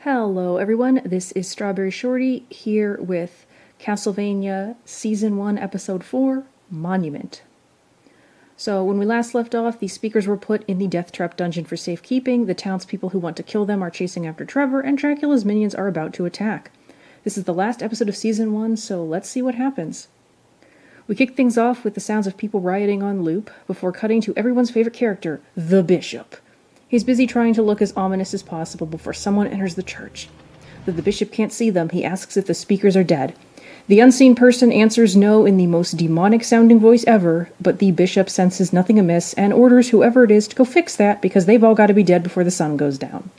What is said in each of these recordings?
Hello everyone, this is StrawberryShorty here with Castlevania Season 1, Episode 4, Monument. So when we last left off, the speakers were put in the Death Trap dungeon for safekeeping, the townspeople who want to kill them are chasing after Trevor, and Dracula's minions are about to attack. This is the last episode of Season 1, so let's see what happens. We kick things off with the sounds of people rioting on loop, before cutting to everyone's favorite character, the Bishop. He's busy trying to look as ominous as possible before someone enters the church. Though the bishop can't see them, he asks if the speakers are dead. The unseen person answers no in the most demonic-sounding voice ever, but the bishop senses nothing amiss and orders whoever it is to go fix that because they've all got to be dead before the sun goes down.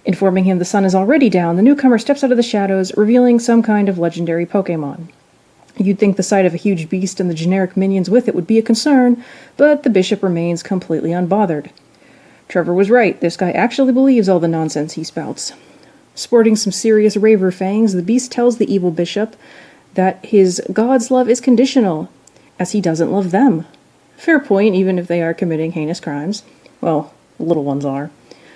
Informing him the sun is already down, the newcomer steps out of the shadows, revealing some kind of legendary Pokémon. You'd think the sight of a huge beast and the generic minions with it would be a concern, but the bishop remains completely unbothered. Trevor was right, this guy actually believes all the nonsense he spouts. Sporting some serious raver fangs, the beast tells the evil bishop that his god's love is conditional, as he doesn't love them. Fair point, even if they are committing heinous crimes. Well, the little ones are.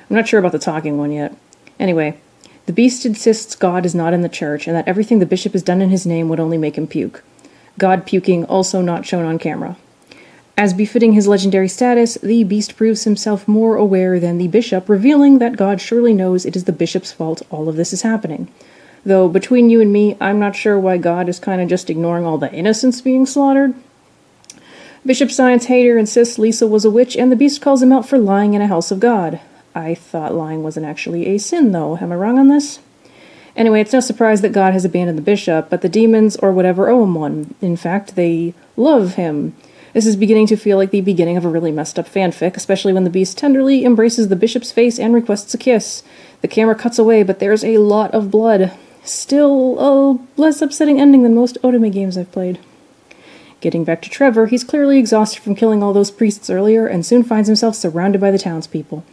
I'm not sure about the talking one yet. Anyway, the beast insists God is not in the church, and that everything the bishop has done in his name would only make him puke. God puking also not shown on camera. As befitting his legendary status, the beast proves himself more aware than the bishop, revealing that God surely knows it is the bishop's fault all of this is happening. Though, between you and me, I'm not sure why God is kind of just ignoring all the innocents being slaughtered. Bishop Science Hater insists Lisa was a witch, and the beast calls him out for lying in a house of God. I thought lying wasn't actually a sin, though. Am I wrong on this? Anyway, it's no surprise that God has abandoned the bishop, but the demons, or whatever, owe him one. In fact, they love him. This is beginning to feel like the beginning of a really messed up fanfic, especially when the beast tenderly embraces the bishop's face and requests a kiss. The camera cuts away, but there's a lot of blood. Still, a less upsetting ending than most Otome games I've played. Getting back to Trevor, he's clearly exhausted from killing all those priests earlier, and soon finds himself surrounded by the townspeople.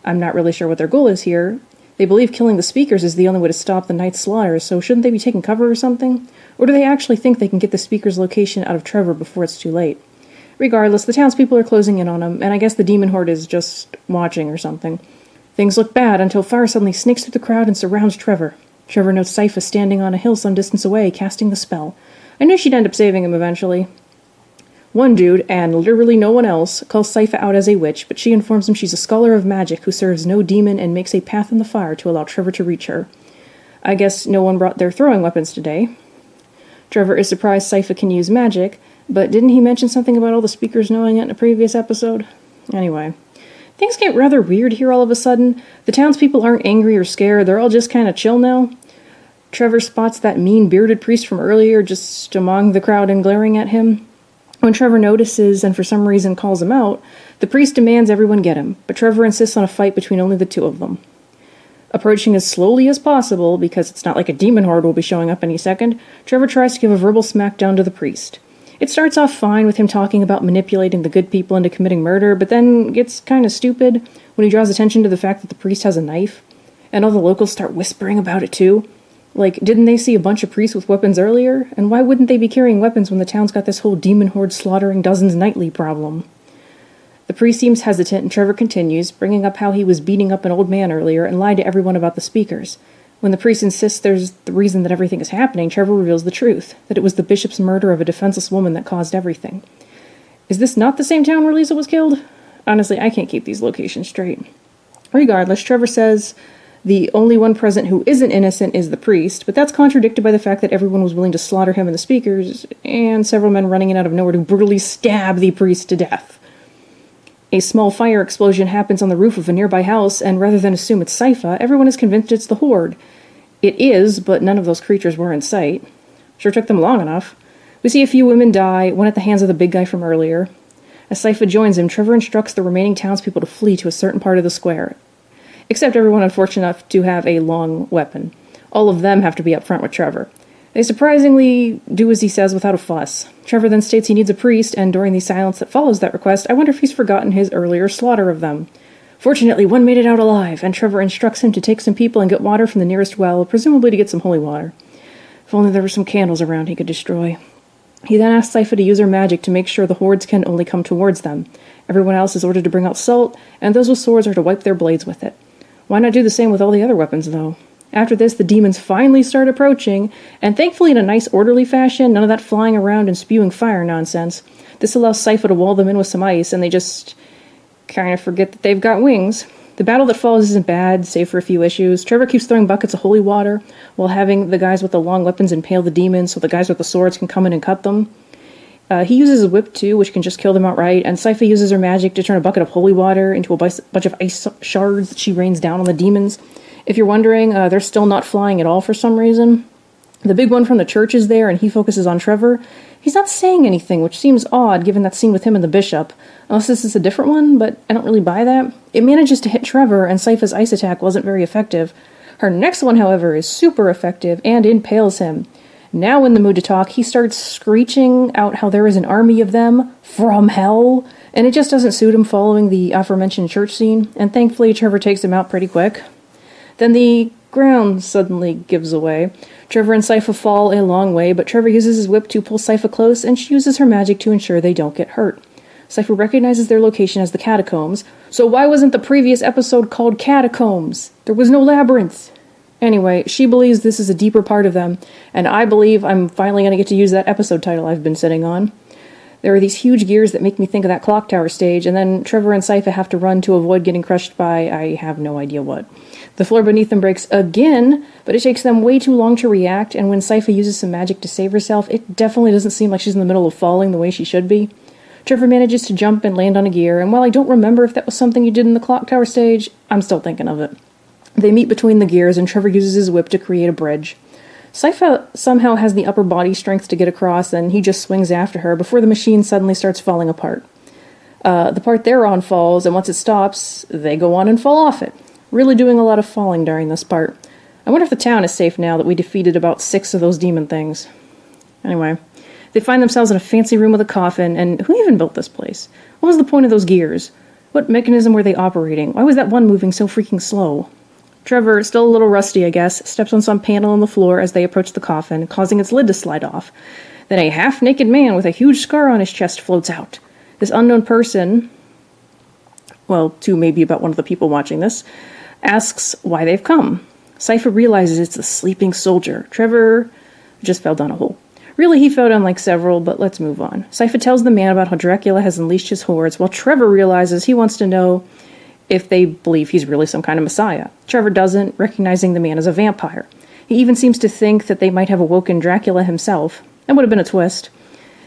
I'm not really sure what their goal is here. They believe killing the speakers is the only way to stop the night's slaughter, so shouldn't they be taking cover or something? Or do they actually think they can get the speaker's location out of Trevor before it's too late? Regardless, the townspeople are closing in on him, and I guess the demon horde is just watching or something. Things look bad until fire suddenly sneaks through the crowd and surrounds Trevor. Trevor notes Sypha standing on a hill some distance away, casting the spell. I knew she'd end up saving him eventually. One dude, and literally no one else, calls Sypha out as a witch, but she informs him she's a scholar of magic who serves no demon and makes a path in the fire to allow Trevor to reach her. I guess no one brought their throwing weapons today. Trevor is surprised Sypha can use magic, but didn't he mention something about all the speakers knowing it in a previous episode? Anyway, things get rather weird here all of a sudden. The townspeople aren't angry or scared, they're all just kind of chill now. Trevor spots that mean bearded priest from earlier just among the crowd and glaring at him. When Trevor notices and for some reason calls him out, the priest demands everyone get him, but Trevor insists on a fight between only the two of them. Approaching as slowly as possible, because it's not like a demon horde will be showing up any second, Trevor tries to give a verbal smackdown to the priest. It starts off fine with him talking about manipulating the good people into committing murder, but then gets kind of stupid when he draws attention to the fact that the priest has a knife, and all the locals start whispering about it too. Like, didn't they see a bunch of priests with weapons earlier? And why wouldn't they be carrying weapons when the town's got this whole demon horde slaughtering dozens nightly problem? The priest seems hesitant, and Trevor continues, bringing up how he was beating up an old man earlier and lied to everyone about the speakers. When the priest insists there's the reason that everything is happening, Trevor reveals the truth, that it was the bishop's murder of a defenseless woman that caused everything. Is this not the same town where Lisa was killed? Honestly, I can't keep these locations straight. Regardless, Trevor says the only one present who isn't innocent is the priest, but that's contradicted by the fact that everyone was willing to slaughter him and the speakers, and several men running in out of nowhere to brutally stab the priest to death. A small fire explosion happens on the roof of a nearby house, and rather than assume it's Sypha, everyone is convinced it's the Horde. It is, but none of those creatures were in sight. Sure took them long enough. We see a few women die, one at the hands of the big guy from earlier. As Sypha joins him, Trevor instructs the remaining townspeople to flee to a certain part of the square. Except everyone unfortunate enough to have a long weapon. All of them have to be up front with Trevor. They surprisingly do as he says without a fuss. Trevor then states he needs a priest, and during the silence that follows that request, I wonder if he's forgotten his earlier slaughter of them. Fortunately, one made it out alive, and Trevor instructs him to take some people and get water from the nearest well, presumably to get some holy water. If only there were some candles around he could destroy. He then asks Sypha to use her magic to make sure the hordes can only come towards them. Everyone else is ordered to bring out salt, and those with swords are to wipe their blades with it. Why not do the same with all the other weapons, though? After this, the demons finally start approaching, and thankfully in a nice orderly fashion, none of that flying around and spewing fire nonsense. This allows Sypha to wall them in with some ice, and they just kind of forget that they've got wings. The battle that follows isn't bad, save for a few issues. Trevor keeps throwing buckets of holy water, while having the guys with the long weapons impale the demons so the guys with the swords can come in and cut them. He uses a whip too, which can just kill them outright, and Sypha uses her magic to turn a bucket of holy water into a bunch of ice shards that she rains down on the demons. If you're wondering, they're still not flying at all for some reason. The big one from the church is there, and he focuses on Trevor. He's not saying anything, which seems odd given that scene with him and the bishop. Unless this is a different one, but I don't really buy that. It manages to hit Trevor, and Sypha's ice attack wasn't very effective. Her next one, however, is super effective and impales him. Now in the mood to talk, he starts screeching out how there is an army of them from hell, and it just doesn't suit him following the aforementioned church scene, and thankfully Trevor takes him out pretty quick. Then the ground suddenly gives away. Trevor and Sypha fall a long way, but Trevor uses his whip to pull Sypha close, and she uses her magic to ensure they don't get hurt. Sypha recognizes their location as the catacombs, so why wasn't the previous episode called Catacombs? There was no labyrinth. Anyway, she believes this is a deeper part of them, and I believe I'm finally going to get to use that episode title I've been sitting on. There are these huge gears that make me think of that clock tower stage, and then Trevor and Sypha have to run to avoid getting crushed by I have no idea what. The floor beneath them breaks again, but it takes them way too long to react, and when Sypha uses some magic to save herself, it definitely doesn't seem like she's in the middle of falling the way she should be. Trevor manages to jump and land on a gear, and while I don't remember if that was something you did in the clock tower stage, I'm still thinking of it. They meet between the gears, and Trevor uses his whip to create a bridge. Sypha somehow has the upper body strength to get across, and he just swings after her before the machine suddenly starts falling apart. The part they're on falls, and once it stops, they go on and fall off it. Really doing a lot of falling during this part. I wonder if the town is safe now that we defeated about 6 of those demon things. Anyway, they find themselves in a fancy room with a coffin, and who even built this place? What was the point of those gears? What mechanism were they operating? Why was that one moving so freaking slow? Trevor, still a little rusty I guess, steps on some panel on the floor as they approach the coffin, causing its lid to slide off. Then a half-naked man with a huge scar on his chest floats out. This unknown person, well, to maybe about one of the people watching this, asks why they've come. Sypha realizes it's the sleeping soldier. Trevor just fell down a hole. Really, he fell down like several, but let's move on. Sypha tells the man about how Dracula has unleashed his hordes, while Trevor realizes he wants to know if they believe he's really some kind of messiah. Trevor doesn't, recognizing the man as a vampire. He even seems to think that they might have awoken Dracula himself. That would have been a twist.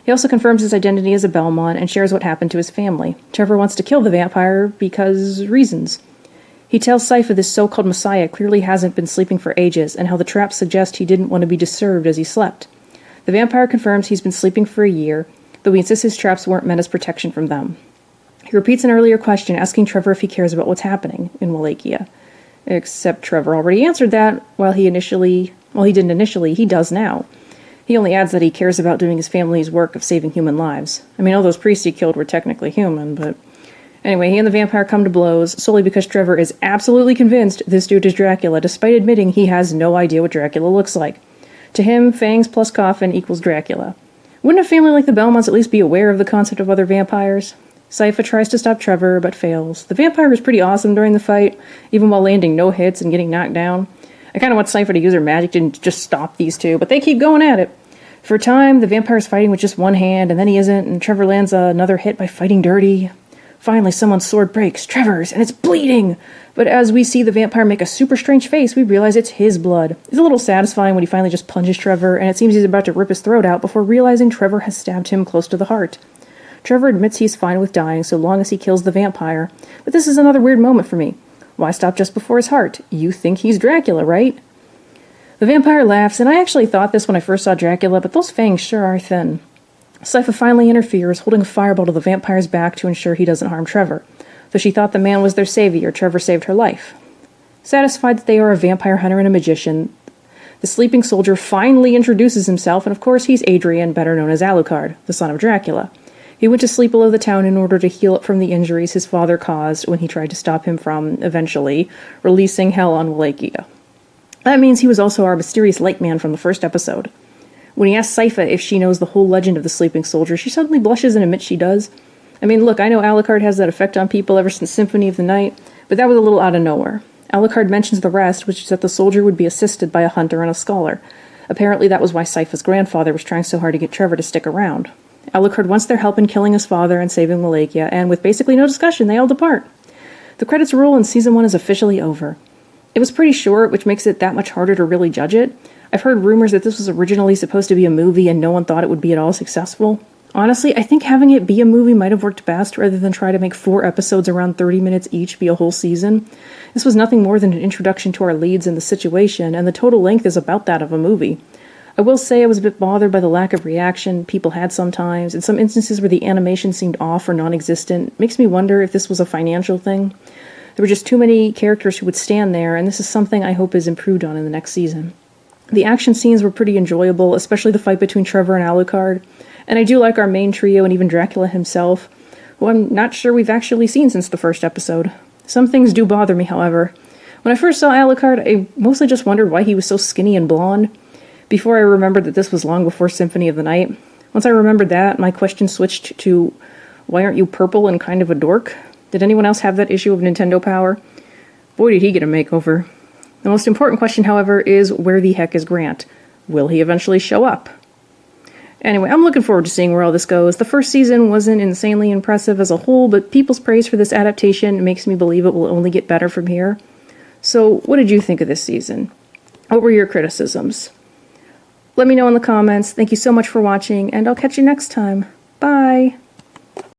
He also confirms his identity as a Belmont and shares what happened to his family. Trevor wants to kill the vampire because reasons. He tells Sypha this so-called messiah clearly hasn't been sleeping for ages, and how the traps suggest he didn't want to be disturbed as he slept. The vampire confirms he's been sleeping for a year, though he insists his traps weren't meant as protection from them. He repeats an earlier question, asking Trevor if he cares about what's happening in Wallachia. Except Trevor already answered that, while he didn't initially, he does now. He only adds that he cares about doing his family's work of saving human lives. I mean, all those priests he killed were technically human, but... Anyway, he and the vampire come to blows, solely because Trevor is absolutely convinced this dude is Dracula, despite admitting he has no idea what Dracula looks like. To him, fangs plus coffin equals Dracula. Wouldn't a family like the Belmonts at least be aware of the concept of other vampires? Sypha tries to stop Trevor, but fails. The vampire is pretty awesome during the fight, even while landing no hits and getting knocked down. I kind of want Sypha to use her magic to just stop these two, but they keep going at it. For a time, the vampire's fighting with just one hand, and then he isn't, and Trevor lands another hit by fighting dirty. Finally, someone's sword breaks, Trevor's, and it's bleeding! But as we see the vampire make a super strange face, we realize it's his blood. It's a little satisfying when he finally just plunges Trevor, and it seems he's about to rip his throat out before realizing Trevor has stabbed him close to the heart. Trevor admits he's fine with dying so long as he kills the vampire, but this is another weird moment for me. Why stop just before his heart? You think he's Dracula, right? The vampire laughs, and I actually thought this when I first saw Dracula, but those fangs sure are thin. Sypha finally interferes, holding a fireball to the vampire's back to ensure he doesn't harm Trevor. Though she thought the man was their savior, Trevor saved her life. Satisfied that they are a vampire hunter and a magician, the sleeping soldier finally introduces himself, and of course he's Adrian, better known as Alucard, the son of Dracula. He went to sleep below the town in order to heal up from the injuries his father caused when he tried to stop him from, eventually, releasing hell on Wallachia. That means he was also our mysterious light man from the first episode. When he asks Sypha if she knows the whole legend of the sleeping soldier, she suddenly blushes and admits she does. I mean, look, I know Alucard has that effect on people ever since Symphony of the Night, but that was a little out of nowhere. Alucard mentions the rest, which is that the soldier would be assisted by a hunter and a scholar. Apparently that was why Sypha's grandfather was trying so hard to get Trevor to stick around. Alucard wants their help in killing his father and saving Wallachia, and with basically no discussion, they all depart. The credits roll and Season 1 is officially over. It was pretty short, which makes it that much harder to really judge it. I've heard rumors that this was originally supposed to be a movie and no one thought it would be at all successful. Honestly, I think having it be a movie might have worked best rather than try to make 4 episodes around 30 minutes each be a whole season. This was nothing more than an introduction to our leads and the situation, and the total length is about that of a movie. I will say I was a bit bothered by the lack of reaction people had sometimes, and some instances where the animation seemed off or non-existent. Makes me wonder if this was a financial thing. There were just too many characters who would stand there, and this is something I hope is improved on in the next season. The action scenes were pretty enjoyable, especially the fight between Trevor and Alucard, and I do like our main trio and even Dracula himself, who I'm not sure we've actually seen since the first episode. Some things do bother me, however. When I first saw Alucard, I mostly just wondered why he was so skinny and blonde, before I remembered that this was long before Symphony of the Night. Once I remembered that, my question switched to, why aren't you purple and kind of a dork? Did anyone else have that issue of Nintendo Power? Boy, did he get a makeover. The most important question, however, is where the heck is Grant? Will he eventually show up? Anyway, I'm looking forward to seeing where all this goes. The first season wasn't insanely impressive as a whole, but people's praise for this adaptation makes me believe it will only get better from here. So, what did you think of this season? What were your criticisms? Let me know in the comments. Thank you so much for watching, and I'll catch you next time. Bye!